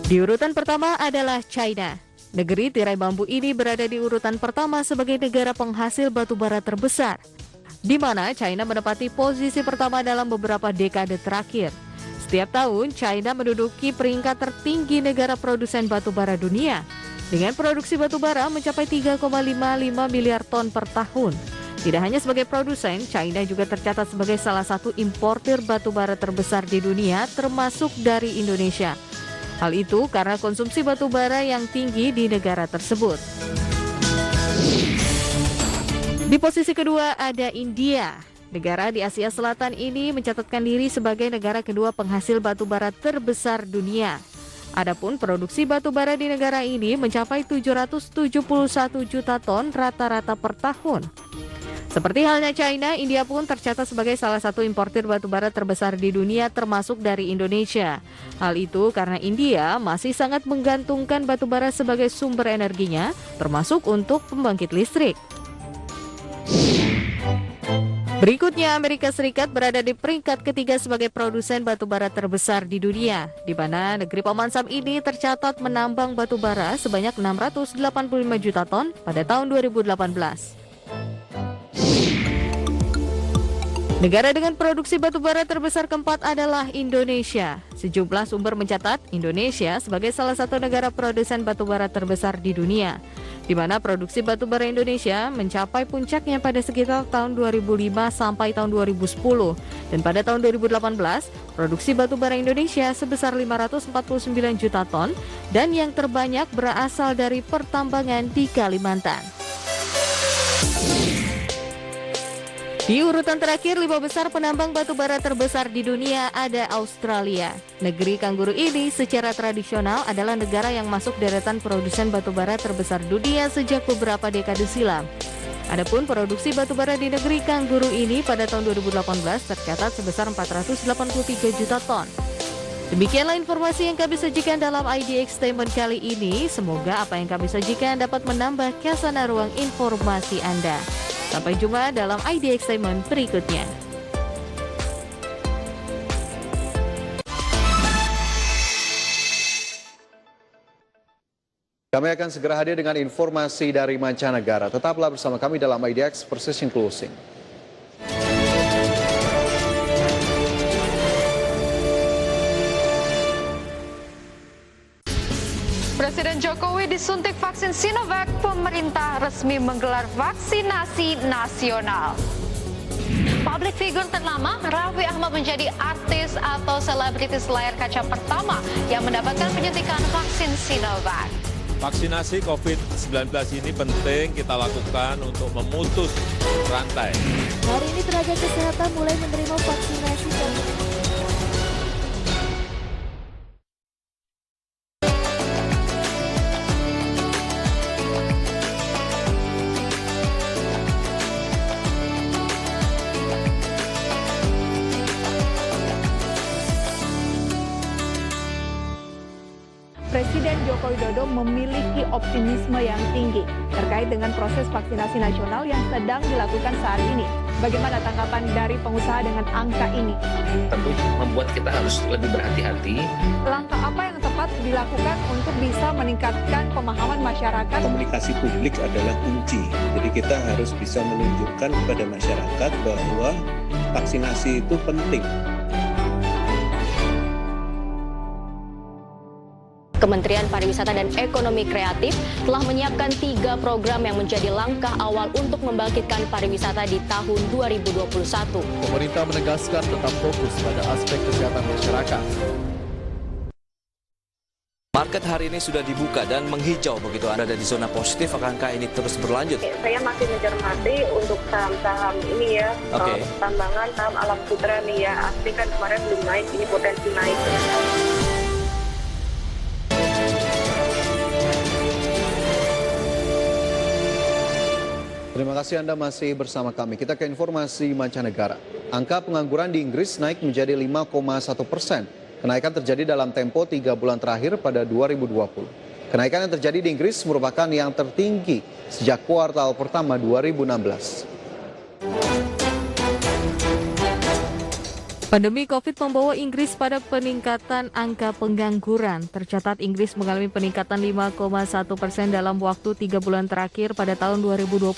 Di urutan pertama adalah China. Negeri tirai bambu ini berada di urutan pertama sebagai negara penghasil batu bara terbesar, di mana China menempati posisi pertama dalam beberapa dekade terakhir. Setiap tahun, China menduduki peringkat tertinggi negara produsen batu bara dunia, dengan produksi batu bara mencapai 3,55 miliar ton per tahun. Tidak hanya sebagai produsen, China juga tercatat sebagai salah satu importir batu bara terbesar di dunia, termasuk dari Indonesia. Hal itu karena konsumsi batu bara yang tinggi di negara tersebut. Di posisi kedua ada India. Negara di Asia Selatan ini mencatatkan diri sebagai negara kedua penghasil batu bara terbesar dunia. Adapun produksi batu bara di negara ini mencapai 771 juta ton rata-rata per tahun. Seperti halnya China, India pun tercatat sebagai salah satu importir batu bara terbesar di dunia, termasuk dari Indonesia. Hal itu karena India masih sangat menggantungkan batu bara sebagai sumber energinya, termasuk untuk pembangkit listrik. Berikutnya, Amerika Serikat berada di peringkat ketiga sebagai produsen batu bara terbesar di dunia, di mana negeri Paman Sam ini tercatat menambang batu bara sebanyak 685 juta ton pada tahun 2018. Negara dengan produksi batu bara terbesar keempat adalah Indonesia. Sejumlah sumber mencatat Indonesia sebagai salah satu negara produsen batu bara terbesar di dunia. di mana produksi batubara Indonesia mencapai puncaknya pada sekitar tahun 2005 sampai tahun 2010. Dan pada tahun 2018, produksi batubara Indonesia sebesar 549 juta ton dan yang terbanyak berasal dari pertambangan di Kalimantan. Di urutan terakhir, 5 besar penambang batubara terbesar di dunia ada Australia. Negeri kanguru ini secara tradisional adalah negara yang masuk deretan produsen batubara terbesar dunia sejak beberapa dekade silam. Adapun produksi batubara di negeri kanguru ini pada tahun 2018 tercatat sebesar 483 juta ton. Demikianlah informasi yang kami sajikan dalam IDX Statement kali ini. Semoga apa yang kami sajikan dapat menambah khasanah ruang informasi Anda. Sampai jumpa dalam IDX Statement berikutnya. Kami akan segera hadir dengan informasi dari mancanegara. Tetaplah bersama kami dalam IDX Precision Closing. Presiden Jokowi disuntik vaksin Sinovac, pemerintah resmi menggelar vaksinasi nasional. Public figure ternama Raffi Ahmad menjadi artis atau selebritis layar kaca pertama yang mendapatkan penyuntikan vaksin Sinovac. Vaksinasi COVID-19 ini penting kita lakukan untuk memutus rantai. Hari ini tenaga kesehatan mulai menerima vaksinasi. Presiden Joko Widodo memiliki optimisme yang tinggi terkait dengan proses vaksinasi nasional yang sedang dilakukan saat ini. Bagaimana tanggapan dari pengusaha dengan angka ini? Tentu membuat kita harus lebih berhati-hati. Langkah apa yang tepat dilakukan untuk bisa meningkatkan pemahaman masyarakat? Komunikasi publik adalah kunci. Jadi kita harus bisa menunjukkan kepada masyarakat bahwa vaksinasi itu penting. Kementerian Pariwisata dan Ekonomi Kreatif telah menyiapkan 3 program yang menjadi langkah awal untuk membangkitkan pariwisata di tahun 2021. Pemerintah menegaskan tetap fokus pada aspek kesehatan masyarakat. Market hari ini sudah dibuka dan menghijau begitu, ada di zona positif. Akankah ini terus berlanjut? Saya masih mencermati untuk saham-saham ini ya, tambangan, saham Alam Putra nih ya, asli kan kemarin belum naik, ini potensi naik. Terima kasih Anda masih bersama kami. Kita ke informasi mancanegara. Angka pengangguran di Inggris naik menjadi 5,1%. Kenaikan terjadi dalam tempo 3 bulan terakhir pada 2020. Kenaikan yang terjadi di Inggris merupakan yang tertinggi sejak kuartal pertama 2016. Pandemi COVID membawa Inggris pada peningkatan angka pengangguran. Tercatat Inggris mengalami peningkatan 5,1% dalam waktu 3 bulan terakhir pada tahun 2020.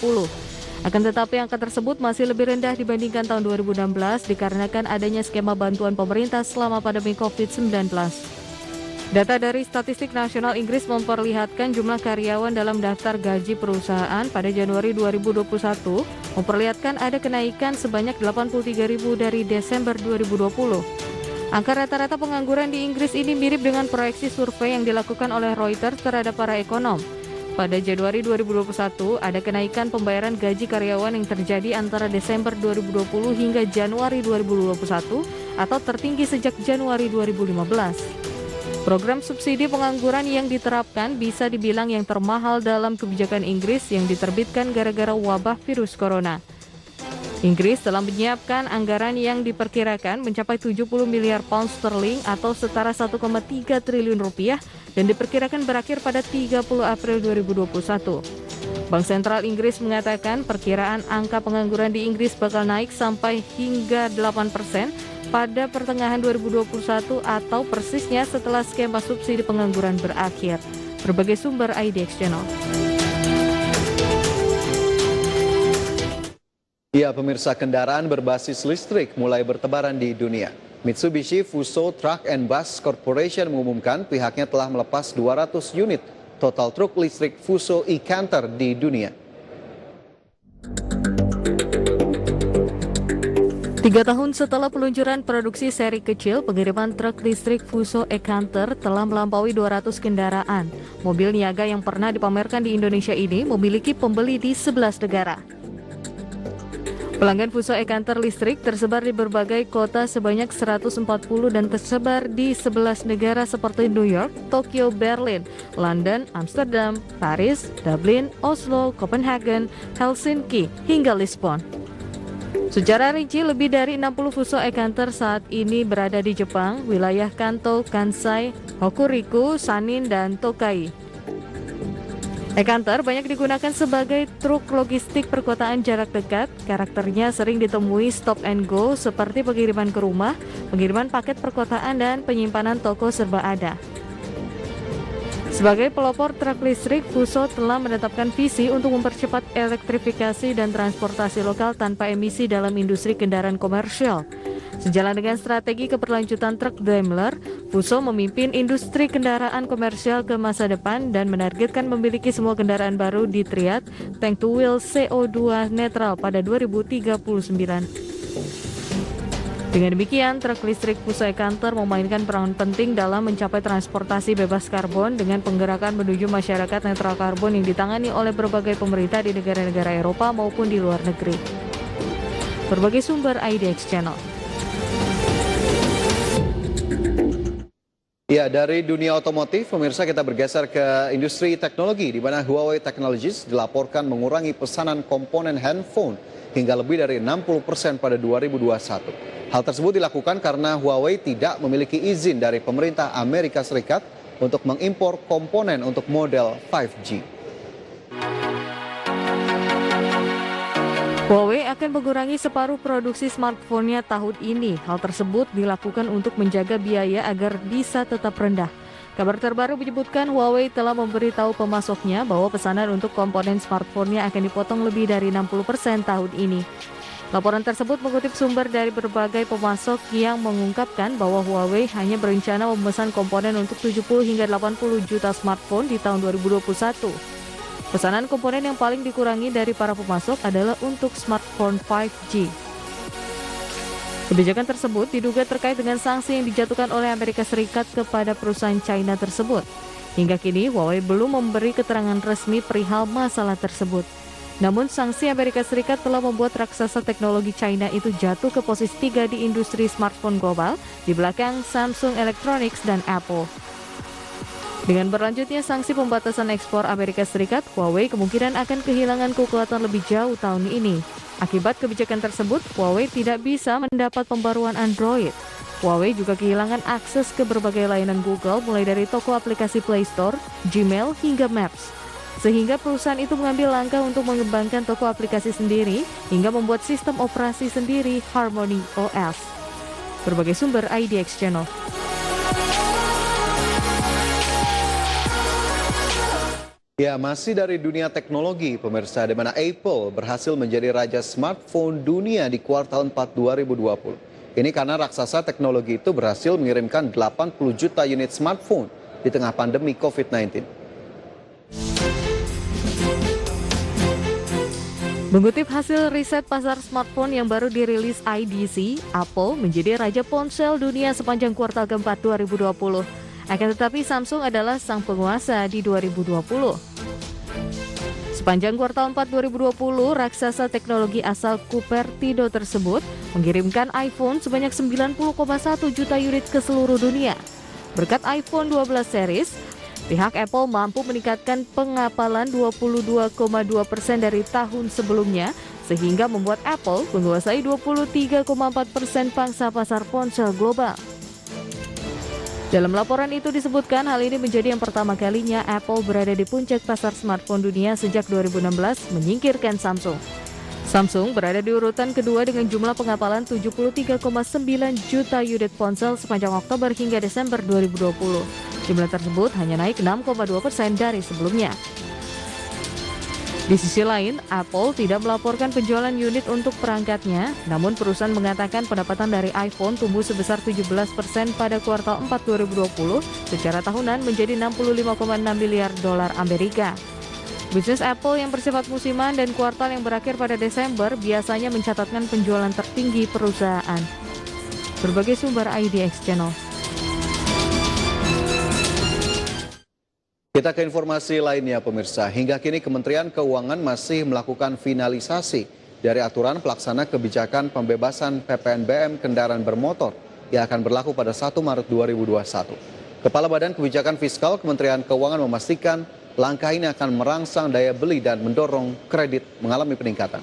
Akan tetapi angka tersebut masih lebih rendah dibandingkan tahun 2016 dikarenakan adanya skema bantuan pemerintah selama pandemi COVID-19. Data dari Statistik Nasional Inggris memperlihatkan jumlah karyawan dalam daftar gaji perusahaan pada Januari 2021 memperlihatkan ada kenaikan sebanyak 83.000 dari Desember 2020. Angka rata-rata pengangguran di Inggris ini mirip dengan proyeksi survei yang dilakukan oleh Reuters terhadap para ekonom. Pada Januari 2021, ada kenaikan pembayaran gaji karyawan yang terjadi antara Desember 2020 hingga Januari 2021 atau tertinggi sejak Januari 2015. Program subsidi pengangguran yang diterapkan bisa dibilang yang termahal dalam kebijakan Inggris yang diterbitkan gara-gara wabah virus corona. Inggris telah menyiapkan anggaran yang diperkirakan mencapai 70 miliar pound sterling atau setara 1,3 triliun rupiah dan diperkirakan berakhir pada 30 April 2021. Bank Sentral Inggris mengatakan perkiraan angka pengangguran di Inggris bakal naik sampai hingga 8% pada pertengahan 2021 atau persisnya setelah skema subsidi pengangguran berakhir. Berbagai sumber IDX Channel. Ya, pemirsa, kendaraan berbasis listrik mulai bertebaran di dunia. Mitsubishi Fuso Truck and Bus Corporation mengumumkan pihaknya telah melepas 200 unit total truk listrik Fuso e-Canter di dunia. 3 tahun setelah peluncuran produksi seri kecil, pengiriman truk listrik Fuso e-Canter telah melampaui 200 kendaraan. Mobil niaga yang pernah dipamerkan di Indonesia ini memiliki pembeli di 11 negara. Pelanggan Fuso e-Canter listrik tersebar di berbagai kota sebanyak 140 dan tersebar di 11 negara seperti New York, Tokyo, Berlin, London, Amsterdam, Paris, Dublin, Oslo, Copenhagen, Helsinki, hingga Lisbon. Secara rinci, lebih dari 60 Fuso e-Canter saat ini berada di Jepang, wilayah Kanto, Kansai, Hokuriku, Sanin, dan Tokai. E-Canter banyak digunakan sebagai truk logistik perkotaan jarak dekat. Karakternya sering ditemui stop and go seperti pengiriman ke rumah, pengiriman paket perkotaan, dan penyimpanan toko serba ada. Sebagai pelopor truk listrik, Fuso telah menetapkan visi untuk mempercepat elektrifikasi dan transportasi lokal tanpa emisi dalam industri kendaraan komersial. Sejalan dengan strategi keberlanjutan truk Daimler, Fuso memimpin industri kendaraan komersial ke masa depan dan menargetkan memiliki semua kendaraan baru di triad tank to wheel CO2 netral pada 2039. Dengan demikian, truk listrik Fuso e-Canter memainkan peran penting dalam mencapai transportasi bebas karbon dengan penggerakan menuju masyarakat netral karbon yang ditangani oleh berbagai pemerintah di negara-negara Eropa maupun di luar negeri. Berbagai sumber IDX Channel. Ya, dari dunia otomotif, pemirsa, kita bergeser ke industri teknologi, di mana Huawei Technologies dilaporkan mengurangi pesanan komponen handphone hingga lebih dari 60% pada 2021. Hal tersebut dilakukan karena Huawei tidak memiliki izin dari pemerintah Amerika Serikat untuk mengimpor komponen untuk model 5G. Huawei akan mengurangi separuh produksi smartphone-nya tahun ini. Hal tersebut dilakukan untuk menjaga biaya agar bisa tetap rendah. Kabar terbaru menyebutkan Huawei telah memberitahu pemasoknya bahwa pesanan untuk komponen smartphone-nya akan dipotong lebih dari 60% tahun ini. Laporan tersebut mengutip sumber dari berbagai pemasok yang mengungkapkan bahwa Huawei hanya berencana memesan komponen untuk 70 hingga 80 juta smartphone di tahun 2021. Pesanan komponen yang paling dikurangi dari para pemasok adalah untuk smartphone 5G. Kebijakan tersebut diduga terkait dengan sanksi yang dijatuhkan oleh Amerika Serikat kepada perusahaan China tersebut. Hingga kini, Huawei belum memberi keterangan resmi perihal masalah tersebut. Namun, sanksi Amerika Serikat telah membuat raksasa teknologi China itu jatuh ke posisi 3 di industri smartphone global, di belakang Samsung Electronics dan Apple. Dengan berlanjutnya sanksi pembatasan ekspor Amerika Serikat, Huawei kemungkinan akan kehilangan kekuatan lebih jauh tahun ini. Akibat kebijakan tersebut, Huawei tidak bisa mendapat pembaruan Android. Huawei juga kehilangan akses ke berbagai layanan Google, mulai dari toko aplikasi Play Store, Gmail, hingga Maps. Sehingga perusahaan itu mengambil langkah untuk mengembangkan toko aplikasi sendiri hingga membuat sistem operasi sendiri Harmony OS. Berbagai sumber IDX Channel. Ya, masih dari dunia teknologi, pemirsa, di mana Apple berhasil menjadi raja smartphone dunia di kuartal 4 2020. Ini karena raksasa teknologi itu berhasil mengirimkan 80 juta unit smartphone di tengah pandemi COVID-19. Mengutip hasil riset pasar smartphone yang baru dirilis IDC, Apple menjadi raja ponsel dunia sepanjang kuartal keempat 2020. Akan tetapi Samsung adalah sang penguasa di 2020. Sepanjang kuartal 4 2020, raksasa teknologi asal Cupertino tersebut mengirimkan iPhone sebanyak 90,1 juta unit ke seluruh dunia. Berkat iPhone 12 series, pihak Apple mampu meningkatkan pengapalan 22,2% dari tahun sebelumnya, sehingga membuat Apple menguasai 23,4% pangsa pasar ponsel global. Dalam laporan itu disebutkan hal ini menjadi yang pertama kalinya Apple berada di puncak pasar smartphone dunia sejak 2016, menyingkirkan Samsung. Samsung berada di urutan kedua dengan jumlah pengapalan 73,9 juta unit ponsel sepanjang Oktober hingga Desember 2020. Jumlah tersebut hanya naik 6,2% dari sebelumnya. Di sisi lain, Apple tidak melaporkan penjualan unit untuk perangkatnya, namun perusahaan mengatakan pendapatan dari iPhone tumbuh sebesar 17% pada kuartal 4 2020 secara tahunan menjadi 65,6 miliar dolar Amerika. Bisnis Apple yang bersifat musiman dan kuartal yang berakhir pada Desember biasanya mencatatkan penjualan tertinggi perusahaan. Berbagai sumber IDX Channel. Kita ke informasi lainnya pemirsa. Hingga kini Kementerian Keuangan masih melakukan finalisasi dari aturan pelaksana kebijakan pembebasan PPNBM kendaraan bermotor yang akan berlaku pada 1 Maret 2021. Kepala Badan Kebijakan Fiskal Kementerian Keuangan memastikan langkah ini akan merangsang daya beli dan mendorong kredit mengalami peningkatan.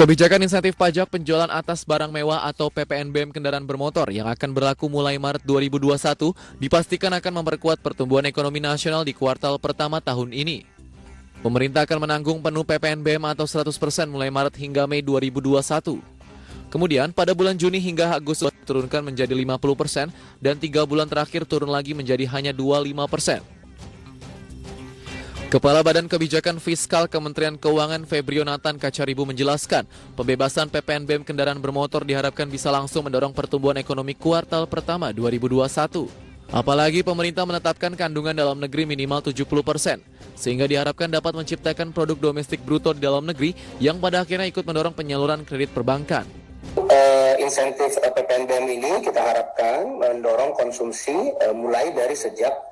Kebijakan insentif pajak penjualan atas barang mewah atau PPNBM kendaraan bermotor yang akan berlaku mulai Maret 2021 dipastikan akan memperkuat pertumbuhan ekonomi nasional di kuartal pertama tahun ini. Pemerintah akan menanggung penuh PPNBM atau 100% mulai Maret hingga Mei 2021. Kemudian pada bulan Juni hingga Agustus turunkan menjadi 50% dan 3 bulan terakhir turun lagi menjadi hanya 25%. Kepala Badan Kebijakan Fiskal Kementerian Keuangan Febrio Nathan Kacaribu menjelaskan, pembebasan PPNBM kendaraan bermotor diharapkan bisa langsung mendorong pertumbuhan ekonomi kuartal pertama 2021. Apalagi pemerintah menetapkan kandungan dalam negeri minimal 70%, sehingga diharapkan dapat menciptakan produk domestik bruto di dalam negeri yang pada akhirnya ikut mendorong penyaluran kredit perbankan. Insentif PPNBM ini kita harapkan mendorong konsumsi mulai dari sejak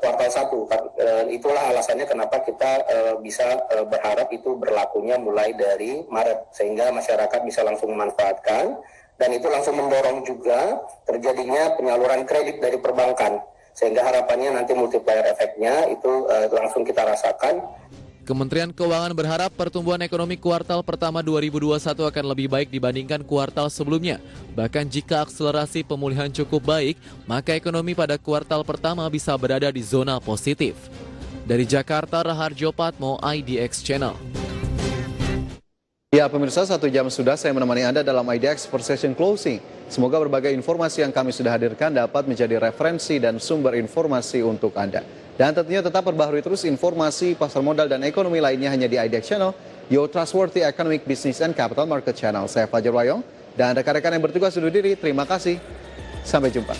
kuartal 1. Itulah alasannya kenapa kita bisa berharap itu berlakunya mulai dari Maret, sehingga masyarakat bisa langsung memanfaatkan dan itu langsung mendorong juga terjadinya penyaluran kredit dari perbankan, sehingga harapannya nanti multiplier efeknya itu langsung kita rasakan. Kementerian Keuangan berharap pertumbuhan ekonomi kuartal pertama 2021 akan lebih baik dibandingkan kuartal sebelumnya. Bahkan jika akselerasi pemulihan cukup baik, maka ekonomi pada kuartal pertama bisa berada di zona positif. Dari Jakarta, Raharjo Patmo, IDX Channel. Ya pemirsa, 1 jam sudah saya menemani Anda dalam IDX per session closing. Semoga berbagai informasi yang kami sudah hadirkan dapat menjadi referensi dan sumber informasi untuk Anda. Dan tentunya tetap perbaharui terus informasi pasar modal dan ekonomi lainnya hanya di IDX Channel, your trustworthy economic business and capital market channel. Saya Fajar Wayong dan rekan-rekan yang bertugas undur diri. Terima kasih. Sampai jumpa.